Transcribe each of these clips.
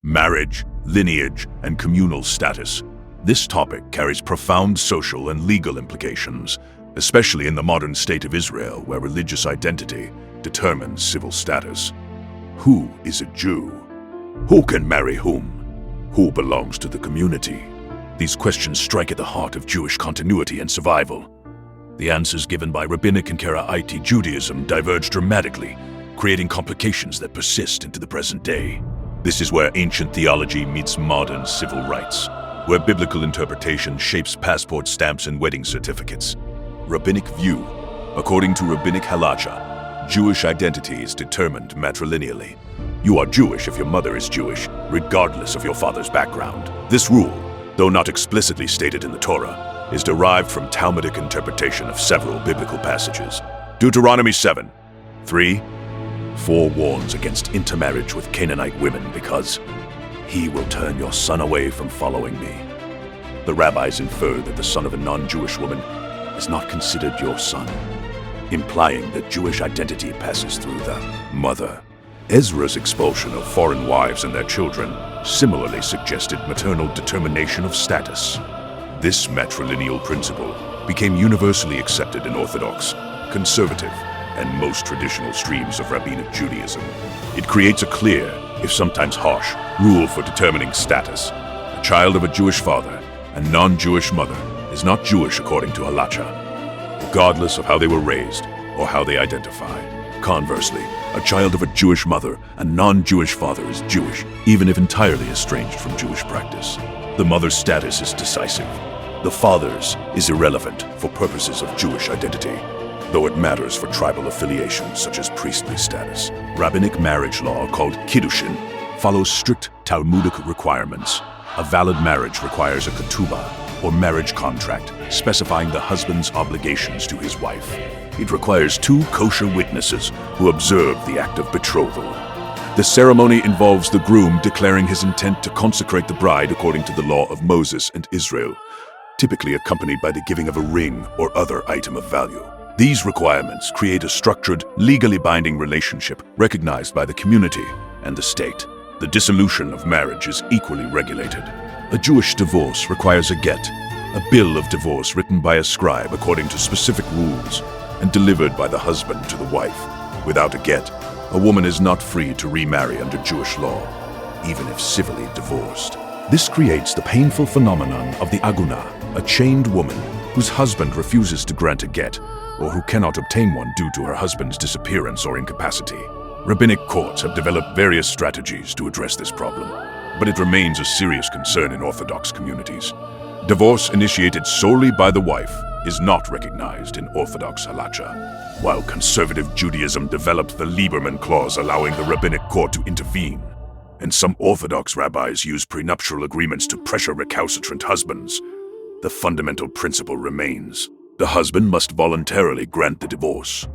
marriage, lineage, and communal status. This topic carries profound social and legal implications, especially in the modern state of Israel, where religious identity determines civil status. Who is a Jew? Who can marry whom? Who belongs to the community? These questions strike at the heart of Jewish continuity and survival. The answers given by Rabbinic and Karaite Judaism diverge dramatically, creating complications that persist into the present day. This is where ancient theology meets modern civil rights, where biblical interpretation shapes passport stamps and wedding certificates. Rabbinic view. According to Rabbinic halacha, Jewish identity is determined matrilineally. You are Jewish if your mother is Jewish, regardless of your father's background. This rule, though not explicitly stated in the Torah, is derived from Talmudic interpretation of several biblical passages. Deuteronomy 7:3 forewarns against intermarriage with Canaanite women because he will turn your son away from following me. The rabbis infer that the son of a non-Jewish woman is not considered your son, implying that Jewish identity passes through the mother. Ezra's expulsion of foreign wives and their children similarly suggested maternal determination of status. This matrilineal principle became universally accepted in Orthodox, conservative, and most traditional streams of Rabbinic Judaism. It creates a clear, if sometimes harsh, rule for determining status. A child of a Jewish father and non-Jewish mother is not Jewish according to halacha, regardless of how they were raised or how they identify. Conversely, a child of a Jewish mother and non-Jewish father is Jewish, even if entirely estranged from Jewish practice. The mother's status is decisive. The father's is irrelevant for purposes of Jewish identity, though it matters for tribal affiliations such as priestly status. Rabbinic marriage law, called kiddushin, follows strict Talmudic requirements. A valid marriage requires a ketubah, or marriage contract, specifying the husband's obligations to his wife. It requires 2 kosher witnesses who observe the act of betrothal. The ceremony involves the groom declaring his intent to consecrate the bride according to the law of Moses and Israel, typically accompanied by the giving of a ring or other item of value. These requirements create a structured, legally binding relationship recognized by the community and the state. The dissolution of marriage is equally regulated. A Jewish divorce requires a get, a bill of divorce written by a scribe according to specific rules and delivered by the husband to the wife. Without a get, a woman is not free to remarry under Jewish law, even if civilly divorced. This creates the painful phenomenon of the aguna, a chained woman whose husband refuses to grant a get, or who cannot obtain one due to her husband's disappearance or incapacity. Rabbinic courts have developed various strategies to address this problem, but it remains a serious concern in Orthodox communities. Divorce initiated solely by the wife is not recognized in Orthodox halacha, while conservative Judaism developed the Lieberman clause allowing the rabbinic court to intervene, and some Orthodox rabbis use prenuptial agreements to pressure recalcitrant husbands. The fundamental principle remains: the husband must voluntarily grant the divorce.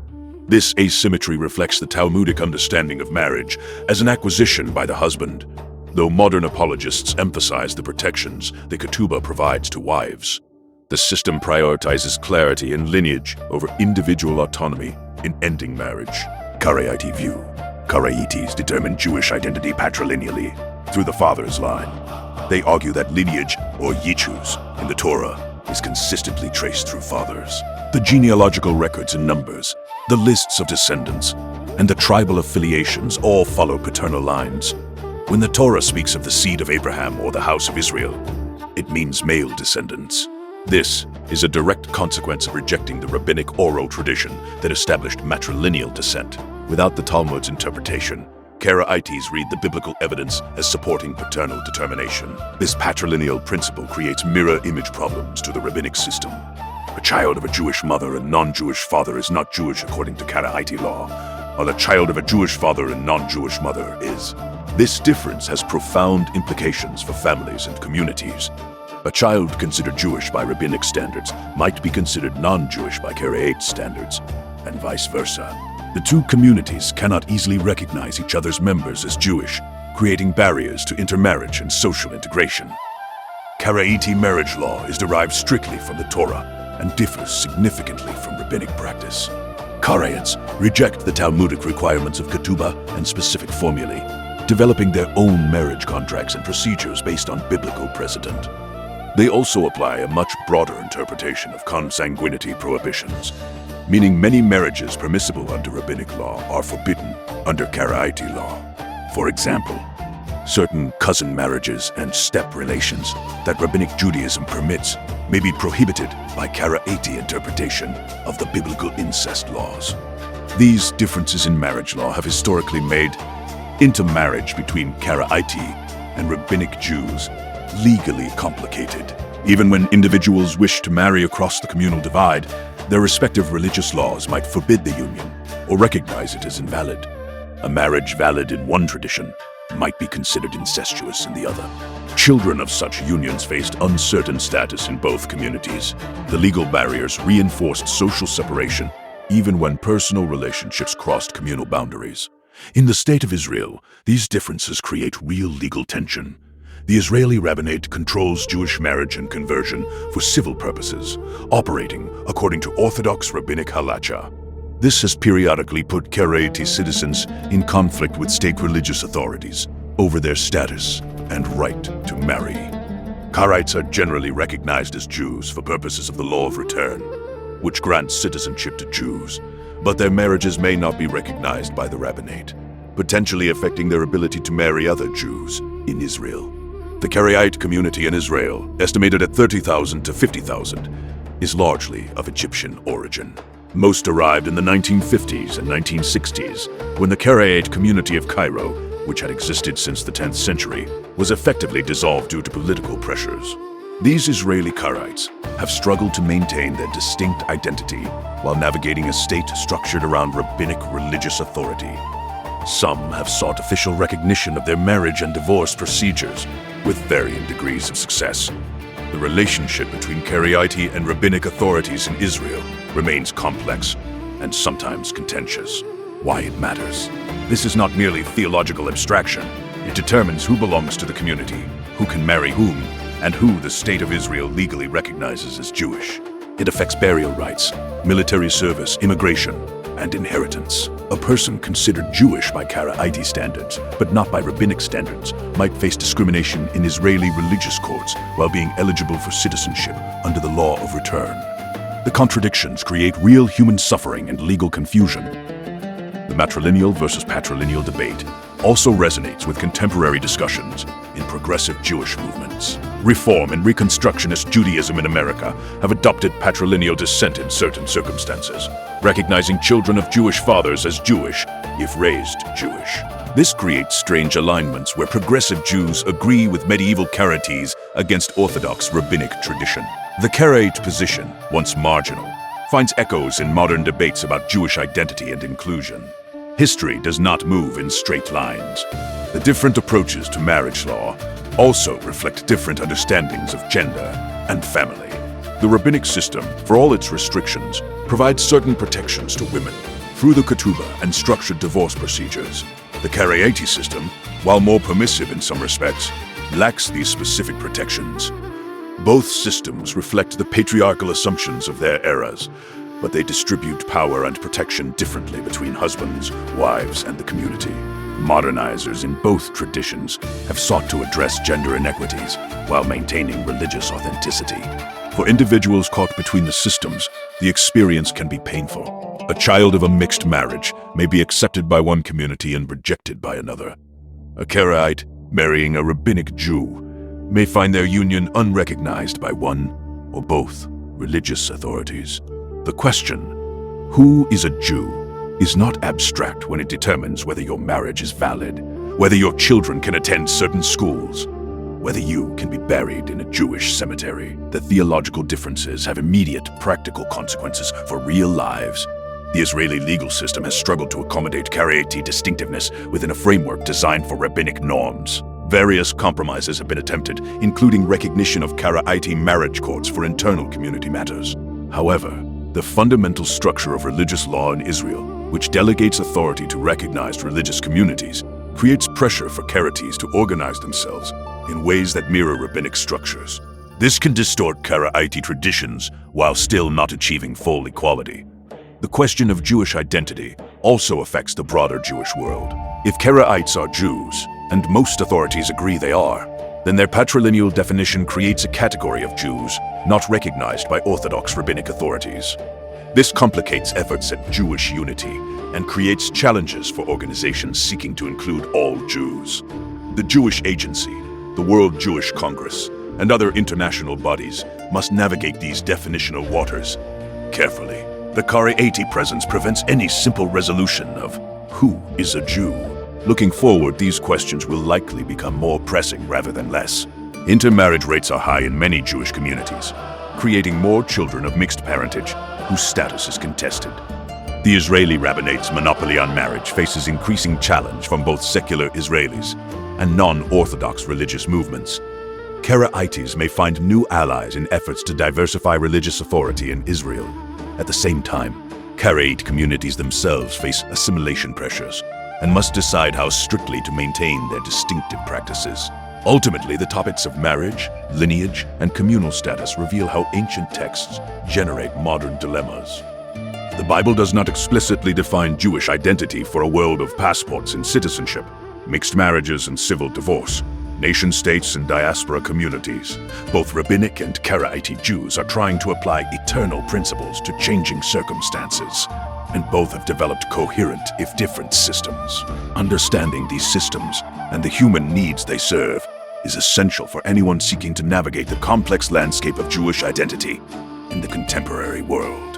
This asymmetry reflects the Talmudic understanding of marriage as an acquisition by the husband, though modern apologists emphasize the protections the ketubah provides to wives. The system prioritizes clarity and lineage over individual autonomy in ending marriage. Karaite view. Karaites determine Jewish identity patrilineally through the father's line. They argue that lineage, or yichus, in the Torah is consistently traced through fathers. The genealogical records and numbers, the lists of descendants, and the tribal affiliations all follow paternal lines. When the Torah speaks of the seed of Abraham or the house of Israel, it means male descendants. This is a direct consequence of rejecting the rabbinic oral tradition that established matrilineal descent. Without the Talmud's interpretation, Karaites read the biblical evidence as supporting paternal determination. This patrilineal principle creates mirror image problems to the rabbinic system. A child of a Jewish mother and non-Jewish father is not Jewish according to Karaite law, while a child of a Jewish father and non-Jewish mother is. This difference has profound implications for families and communities. A child considered Jewish by rabbinic standards might be considered non-Jewish by Karaite standards, and vice versa. The 2 communities cannot easily recognize each other's members as Jewish, creating barriers to intermarriage and social integration. Karaite marriage law is derived strictly from the Torah and differs significantly from rabbinic practice. Karaites reject the Talmudic requirements of ketubah and specific formulae, developing their own marriage contracts and procedures based on biblical precedent. They also apply a much broader interpretation of consanguinity prohibitions, meaning many marriages permissible under rabbinic law are forbidden under Karaite law. For example, certain cousin marriages and step relations that rabbinic Judaism permits may be prohibited by Karaite interpretation of the biblical incest laws. These differences in marriage law have historically made intermarriage between Karaite and rabbinic Jews legally complicated. Even when individuals wish to marry across the communal divide, their respective religious laws might forbid the union or recognize it as invalid. A marriage valid in one tradition might be considered incestuous in the other. Children of such unions faced uncertain status in both communities. The legal barriers reinforced social separation even when personal relationships crossed communal boundaries. In the State of Israel, these differences create real legal tension. The Israeli rabbinate controls Jewish marriage and conversion for civil purposes, operating according to Orthodox rabbinic halacha. This has periodically put Karaite citizens in conflict with state religious authorities over their status and right to marry. Karaites are generally recognized as Jews for purposes of the law of return, which grants citizenship to Jews, but their marriages may not be recognized by the rabbinate, potentially affecting their ability to marry other Jews in Israel. The Karaite community in Israel, estimated at 30,000 to 50,000, is largely of Egyptian origin. Most arrived in the 1950s and 1960s, when the Karaite community of Cairo, which had existed since the 10th century, was effectively dissolved due to political pressures. These Israeli Karaites have struggled to maintain their distinct identity while navigating a state structured around rabbinic religious authority. Some have sought official recognition of their marriage and divorce procedures, with varying degrees of success. The relationship between Karaite and rabbinic authorities in Israel remains complex and sometimes contentious. Why it matters? This is not merely theological abstraction. It determines who belongs to the community, who can marry whom, and who the State of Israel legally recognizes as Jewish. It affects burial rights, military service, immigration, and inheritance. A person considered Jewish by Karaite standards, but not by rabbinic standards, might face discrimination in Israeli religious courts while being eligible for citizenship under the law of return. The contradictions create real human suffering and legal confusion. The matrilineal versus patrilineal debate also resonates with contemporary discussions in progressive Jewish movements. Reform and Reconstructionist Judaism in America have adopted patrilineal descent in certain circumstances, recognizing children of Jewish fathers as Jewish if raised Jewish. This creates strange alignments where progressive Jews agree with medieval Karaites against Orthodox rabbinic tradition. The Karaite position, once marginal, finds echoes in modern debates about Jewish identity and inclusion. History does not move in straight lines. The different approaches to marriage law also reflect different understandings of gender and family. The rabbinic system, for all its restrictions, provides certain protections to women through the ketubah and structured divorce procedures. The Karaite system, while more permissive in some respects, lacks these specific protections. Both systems reflect the patriarchal assumptions of their eras, but they distribute power and protection differently between husbands, wives, and the community. Modernizers in both traditions have sought to address gender inequities while maintaining religious authenticity. For individuals caught between the systems, the experience can be painful. A child of a mixed marriage may be accepted by one community and rejected by another. A Karaite marrying a rabbinic Jew may find their union unrecognized by one or both religious authorities. The question, who is a Jew, is not abstract when it determines whether your marriage is valid, whether your children can attend certain schools, whether you can be buried in a Jewish cemetery. The theological differences have immediate practical consequences for real lives. The Israeli legal system has struggled to accommodate Karaite distinctiveness within a framework designed for rabbinic norms. Various compromises have been attempted, including recognition of Karaite marriage courts for internal community matters. However, the fundamental structure of religious law in Israel, which delegates authority to recognized religious communities, creates pressure for Karaites to organize themselves in ways that mirror rabbinic structures. This can distort Karaite traditions while still not achieving full equality. The question of Jewish identity also affects the broader Jewish world. If Karaites are Jews, and most authorities agree they are, then their patrilineal definition creates a category of Jews not recognized by Orthodox rabbinic authorities. This complicates efforts at Jewish unity and creates challenges for organizations seeking to include all Jews. The Jewish Agency, the World Jewish Congress, and other international bodies must navigate these definitional waters carefully. The Kari 80 presence prevents any simple resolution of who is a Jew. Looking forward, these questions will likely become more pressing rather than less. Intermarriage rates are high in many Jewish communities, creating more children of mixed parentage whose status is contested. The Israeli rabbinate's monopoly on marriage faces increasing challenge from both secular Israelis and non-Orthodox religious movements. Karaites may find new allies in efforts to diversify religious authority in Israel. At the same time, Karaite communities themselves face assimilation pressures and must decide how strictly to maintain their distinctive practices. Ultimately, the topics of marriage, lineage, and communal status reveal how ancient texts generate modern dilemmas. The Bible does not explicitly define Jewish identity for a world of passports and citizenship, mixed marriages and civil divorce. Nation-states and diaspora communities, both rabbinic and Karaite Jews, are trying to apply eternal principles to changing circumstances, and both have developed coherent, if different, systems. Understanding these systems and the human needs they serve is essential for anyone seeking to navigate the complex landscape of Jewish identity in the contemporary world.